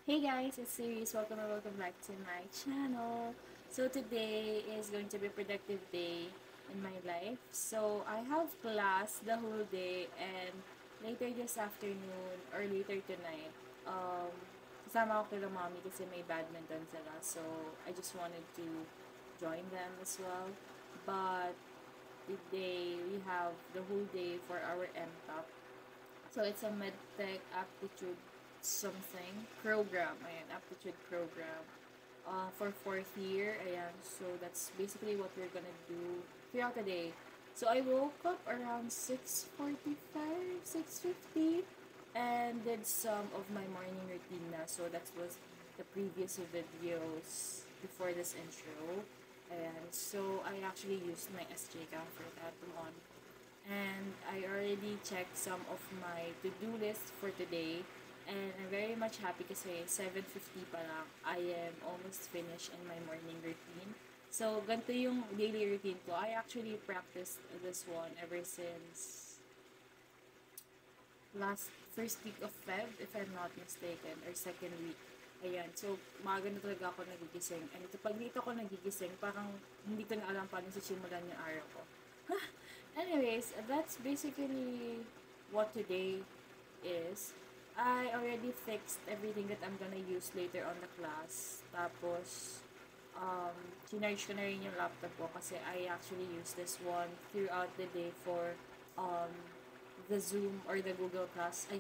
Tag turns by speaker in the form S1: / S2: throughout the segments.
S1: Hey guys, it's Therese. Welcome back to my channel. So today is going to be a productive day in my life. So I have class the whole day and later this afternoon or later tonight, kasama ko kila mommy kasi may badminton sila. So I just wanted to join them as well. But today we have the whole day for our MTOP. So it's a medtech aptitude something program. Ayan, aptitude program. For fourth year. Ayan, so that's basically what we're gonna do throughout the day. So I woke up around 6:45, 6:50 and did some of my morning routine na. So that was the previous videos before this intro. Ayan, so I actually used my sjcam for that one. And I already checked some of my to-do list for today. And I'm very much happy kasi 7:50 pa lang. I am almost finished in my morning routine. So, ganito yung daily routine ko. I actually practiced this one ever since first week of Feb, if I'm not mistaken, or second week. Ayan. So, maaga na talaga ako nagigising. And pag dito ako nagigising, parang hindi ko na alam paano sisimulan yung araw ko. Anyways, that's basically what today is. I already fixed everything that I'm gonna use later on the class. Tapos, chinarge ko na rin yung laptop ko kasi I actually use this one throughout the day for the Zoom or the Google Class.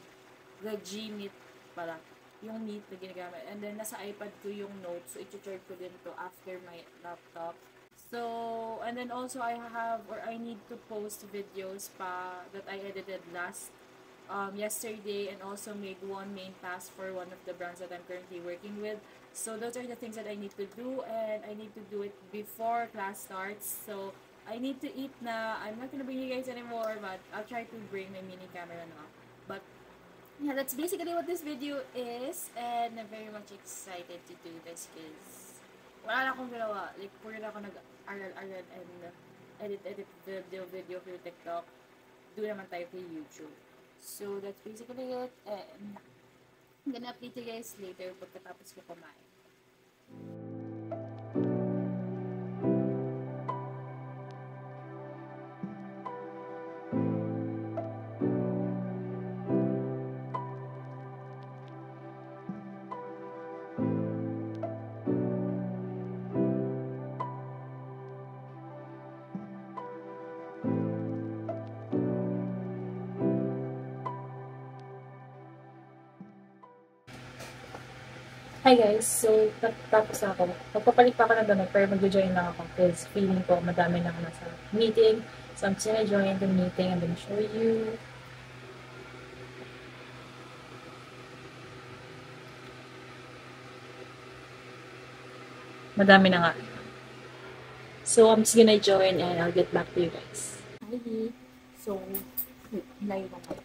S1: The G-Meet pala. Yung Meet na ginagamit. And then, nasa iPad ko yung notes. So, i-charge ko din to after my laptop. So, and then also I need to post videos pa that I edited yesterday and also made one main task for one of the brands that I'm currently working with. So those are the things that I need to do and I need to do it before class starts. So I need to eat na. I'm not gonna bring you guys anymore, but I'll try to bring my mini camera now. But yeah, that's basically what this video is and I'm very much excited to do this because wala na akong ginawa. Like, puro na ako nag-aral-aral and edit video for TikTok. Do naman tayo kay YouTube. So, that's basically it. And I'm gonna update you guys later pagkatapos ko kumain. Hi guys, so tapos na ako. Magpapalit pa ako ng damit pero mag-join lang ako because feeling ko madami na ako nasa meeting. So I'm just gonna join the meeting and then show you. Madami na nga. So I'm just gonna join and I'll get back to you guys. Hi! So, live ako.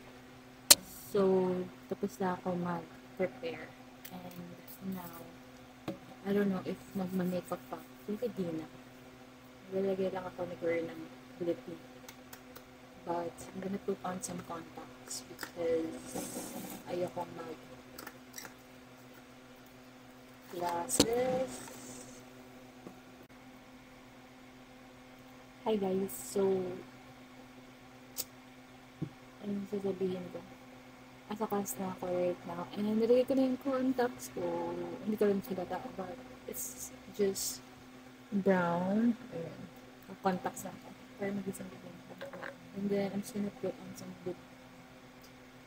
S1: So, tapos na ako mag-prepare. And now, I don't know if magma-makeup pa. Hindi di na. Naglalagay lang ako ng lip tint. But, I'm gonna put on some contacts because ayoko mag-glasses. Hi guys, so anong sasabihin ko? Asa class na ako right now. And nilagay ko na yung contacts ko. Hindi ko rin silata. But it's just brown. Ayan. Contacts na ako. Para mag-isang din ko. And then, I'm just gonna put on some lip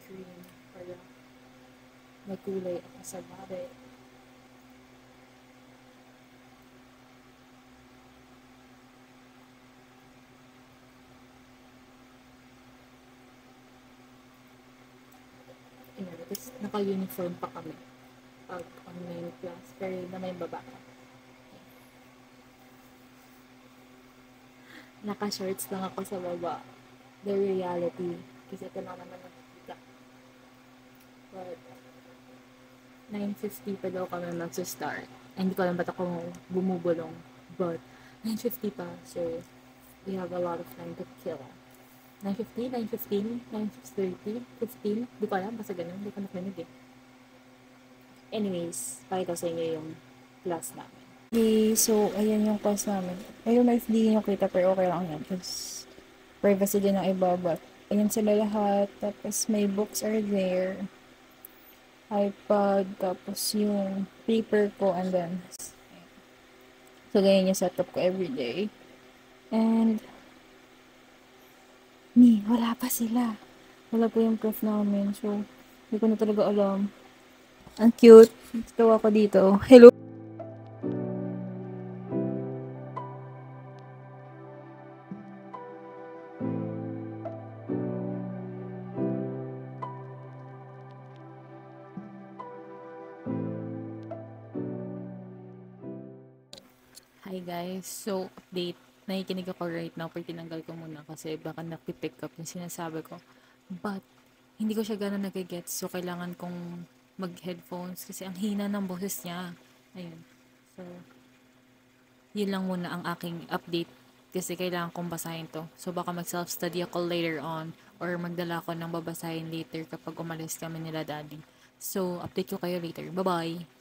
S1: cream para may kulay ako sa body. Tapos naka-uniform pa kami pag online class, pero na may baba. Naka-shorts lang ako sa baba. The reality. Kasi ito lang naman nakikita. But 9:50 pa daw kami mag-start. Hindi ko alam ba't ako bumubulong. But 9:50 pa, so we have a lot of time to kill. 9:50, 9:15, 9:30, 15. Di ko alam, basta ganun. Di ko nakinig eh. Anyways, pakita sa inyo yung class namin. Okay, so ayan yung class namin. Ayun, na if di nyo kita, pero okay lang yan. Because privacy din ang iba, but ayan sila lahat. Tapos may books are there. iPad, tapos yung paper ko, and then so ganyan yung setup ko everyday. And wala pa sila. Wala pa yung prof namin. So, hindi ko na talaga alam. Ang cute. Tawa ko dito. Hello. Hi guys. So, update. Nakikinig ako right now pero tinanggal ko muna kasi baka napipick up yung sinasabi ko. But, hindi ko siya gano'n nagigets. So, kailangan kong mag-headphones kasi ang hina ng boses niya. Ayun. So, yun lang muna ang aking update kasi kailangan kong basahin to. So, baka mag-self-study ako later on or magdala ko ng babasahin later kapag umalis kami nila daddy. So, update ko kayo later. Bye-bye!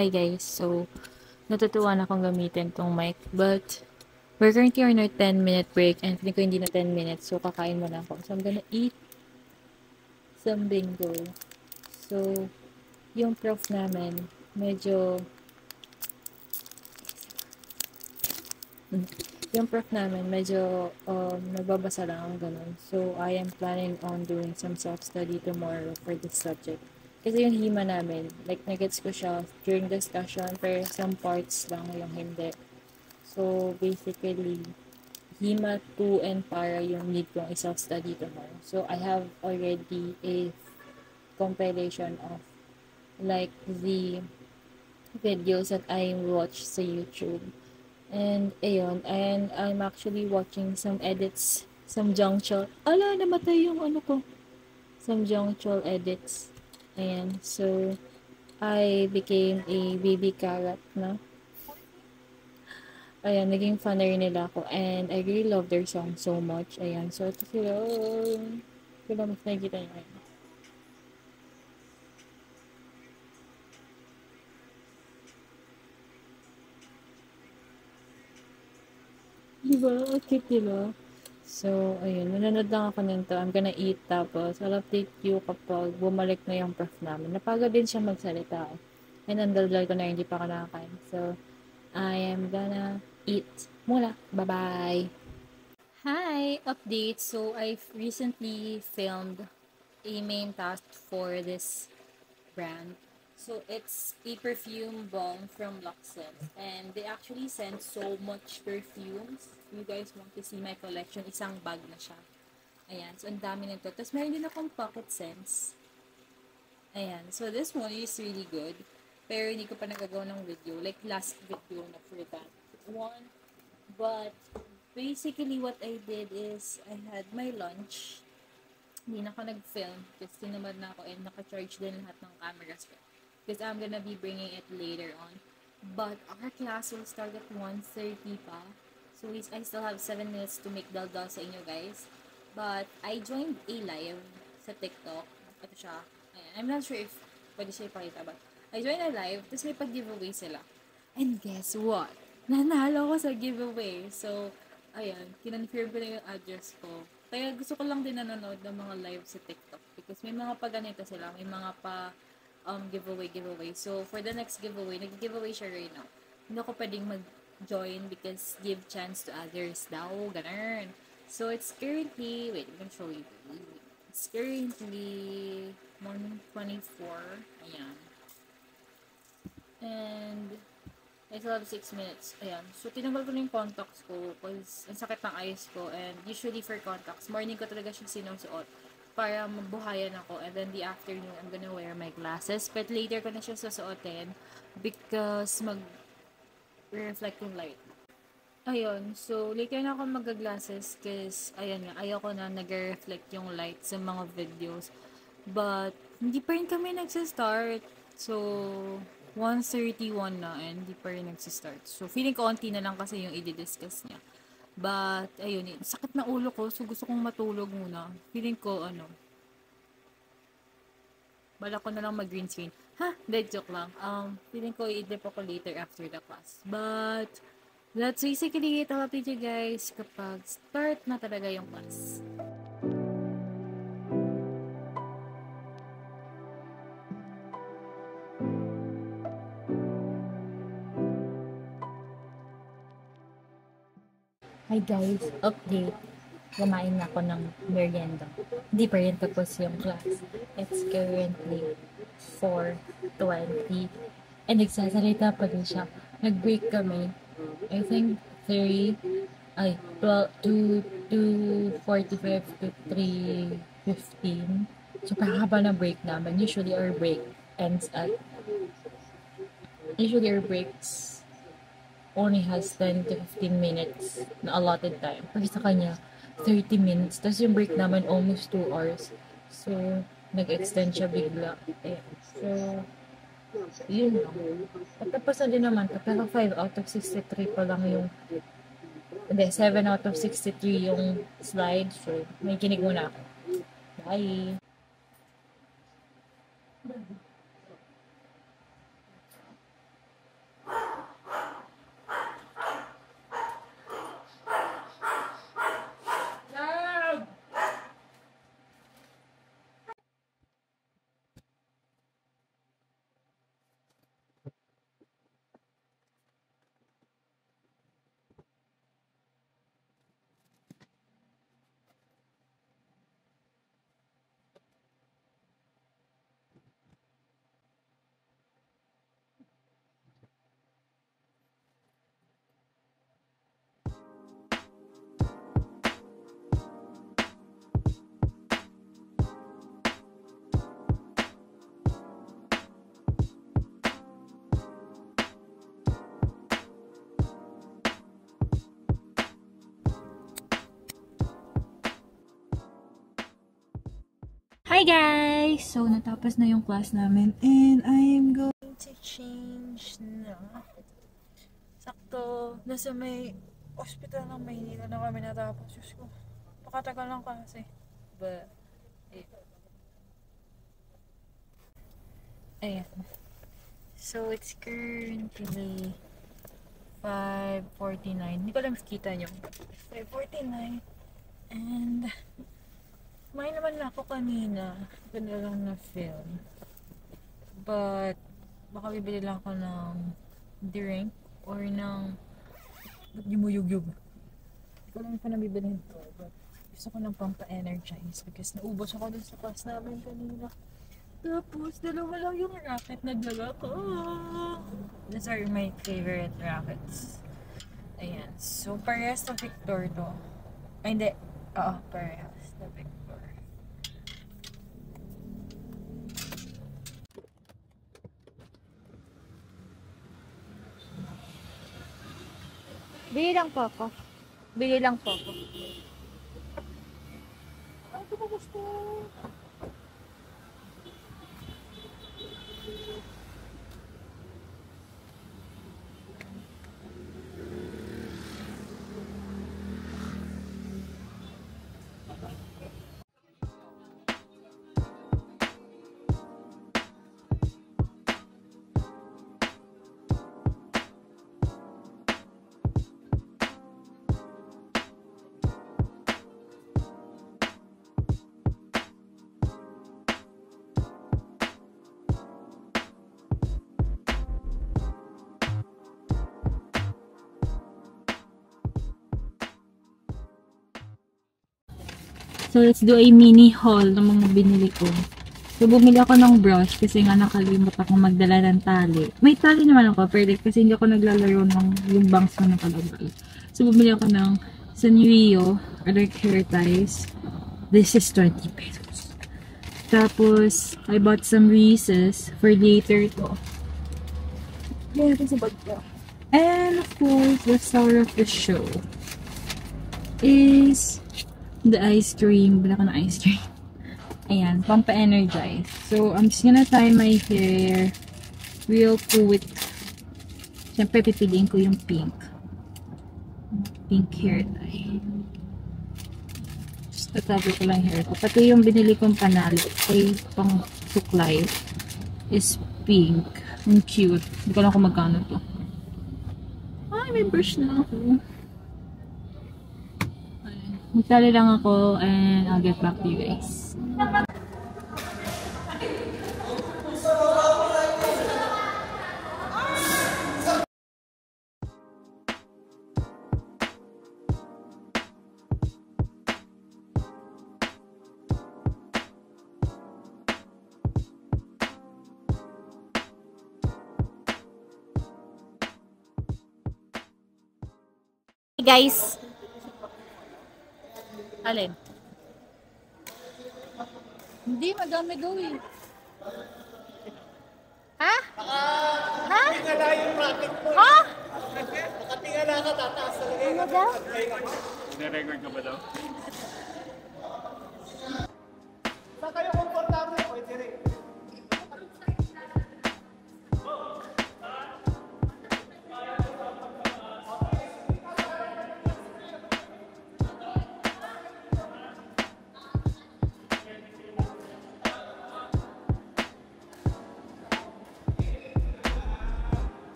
S1: Hi guys, so natutuwa na akong gamitin tong mic but we're currently on our 10-minute break and feeling ko hindi na 10 minutes so kakain muna ako. So I'm gonna eat some bingo. So yung prof namin medyo yung prof namin medyo nagbabasa lang ang ganun. So I am planning on doing some self-study tomorrow for this subject. Kasi yung hima namin, like nagets ko siya during discussion pero some parts lang yung hindi. So, basically, HIMA 2 and para yung need kong i-self-study tomorrow. So, I have already a compilation of like the videos that I watch sa YouTube. And, ayun, and I'm actually watching some edits, some juncture. Ala, namatay yung ano ko. Some juncture edits. Ayan, so, I became a baby carrot na. Ayan, naging fan na rin nila ako. And I really love their song so much. Ayan, so ito sila. Kung mas nakikita niyo ngayon. Diba? Ang cute, diba? So, ayun. Nanonood lang ako nito. I'm gonna eat tapos I'll update you kapag bumalik na yung prof namin. Napagod din siya magsalita. And ang daldal ko na hindi pa ako nakakain. So, I am gonna eat muna. Bye-bye! Hi! Update! So, I've recently filmed a main task for this brand. So, it's a perfume bomb from Luxens. And they actually sent so much perfumes. You guys want to see my collection? Isang bag na siya. Ayan. So, ang dami nito. Tapos, meron din akong pocket scents. Ayan. So, this one is really good. Pero, hindi ko pa nagagawa ng video. Like, last video na for that one. But, basically, what I did is, I had my lunch. Hindi na ako nag-film kasi tinamad na ako and naka-charge din lahat ng cameras ko. Because I'm gonna be bringing it later on. But our class will start at 1:30 pa. So I still have 7 minutes to make daldal sa inyo guys. But I joined a live sa TikTok. Ito siya. Ayan. I'm not sure if pwede siya ipakita but I joined a live tapos may pag-giveaway sila. And guess what? Nanalo ko sa giveaway. So, ayan, kinonfirm ko na yung address ko. Kaya gusto ko lang din nanonood ng mga live sa TikTok because may mga pa ganito sila, may mga pa giveaway. So, for the next giveaway, nag-giveaway siya right now. Hindi ako pwedeng mag-join because give chance to others daw, ganun. So, it's currently, wait, I'm gonna show you. It's currently 1:24. Ayan. And I still have 6 minutes. Ayan. So, tinanggal ko na yung contacts ko because ang sakit ng eyes ko. And usually for contacts, morning ko talaga siya sinusuot para mabuhayan ako. And then the afternoon, I'm gonna wear my glasses. But later ko na siya susuotin because reflect yung light. Ayun, so later na ako mag-glasses kasi ayan nga, ayoko na nag-reflect yung light sa mga videos. But, hindi pa rin kami nagsistart. So, 1:31 na and hindi pa rin nagsistart. So, feeling ko onti na lang kasi yung i-discuss niya. But, ayun, sakit na ulo ko. So, gusto kong matulog muna. Feeling ko, bala ko na lang mag-green screen. Ha? Dead joke lang. Feeling ko i-dip ako later after the class. But, let's basically it. I'll update you guys kapag start na talaga yung class. Hi guys, update. Kumain na ako ng merienda. Hindi pa rin tapos yung class. It's currently 4:20 and nagsasalita pa din siya. Nag-break kami. I think 2:45 to 3:15. So parang haba ng break namin. Usually our breaks only has 10 to 15 minutes na allotted time. Kasi sa kanya, 30 minutes. Tapos yung break naman almost 2 hours. So, nag-extend siya bigla. So, yun lang. Patapos na din naman. Pero 5 out of 63 pa lang yung 7 out of 63 yung slide. So, may kinig muna ako. Bye! Hi guys! So, natapos na yung class namin and I'm going to change na. Sakto, nasa may hospital ng Maynila na kami natapos. Diyos ko, pakatagal lang kasi. But, ayan. So, it's currently 5:49. Hindi ko lang kita nyo. 5:49 and may naman na ako kanina. Ganda lang na film. But, baka bibili lang ako ng drink or ng yumuyug-yug. Hindi ko lang pa nabibili ito. But, gusto ko ng pampa-energize because naubos ako dun sa class namin kanina. Tapos, dalawa lang yung racket na dala ko. These are my favorite rackets. Ayan. So, parehas na Victor to. Ay, hindi. Oo, parehas na Victor. Bili lang po ako. Ano ba gusto? So, let's do a mini haul ng mga binili ko. So, bumili ako ng brush kasi nga nakalimot ako magdala ng tali. May tali naman ako, pero kasi hindi ako naglalaro ng yung bangs ko nakalagay. So, bumili ako ng Sanrio electric hair ties. This is 20 pesos. Tapos, I bought some Reese's for later to. Yan ito sa bag ko.
S2: And of course, the star of the show is the ice cream. Wala ko na ice cream. Ayan, pampa-energize. So, I'm just gonna tie my hair real quick. Siyempre, pipiliin ko yung pink. Pink hair tie. Just tatabi ko lang hair ko. Pati yung binili kong panalo, ay pang suklay, is pink. Ang cute. Hindi ko lang kung magkano to. Ay, may brush na ako. Magtali lang ako and I'll get back to you guys.
S1: Hey guys! Alin? Hindi, madami gawin. Ha? Ha?
S3: Tingala yung racket mo.
S1: Ha?
S3: Nakatingala ka, tataas talaga.
S1: Ano daw?
S3: Nire-record ka ba daw?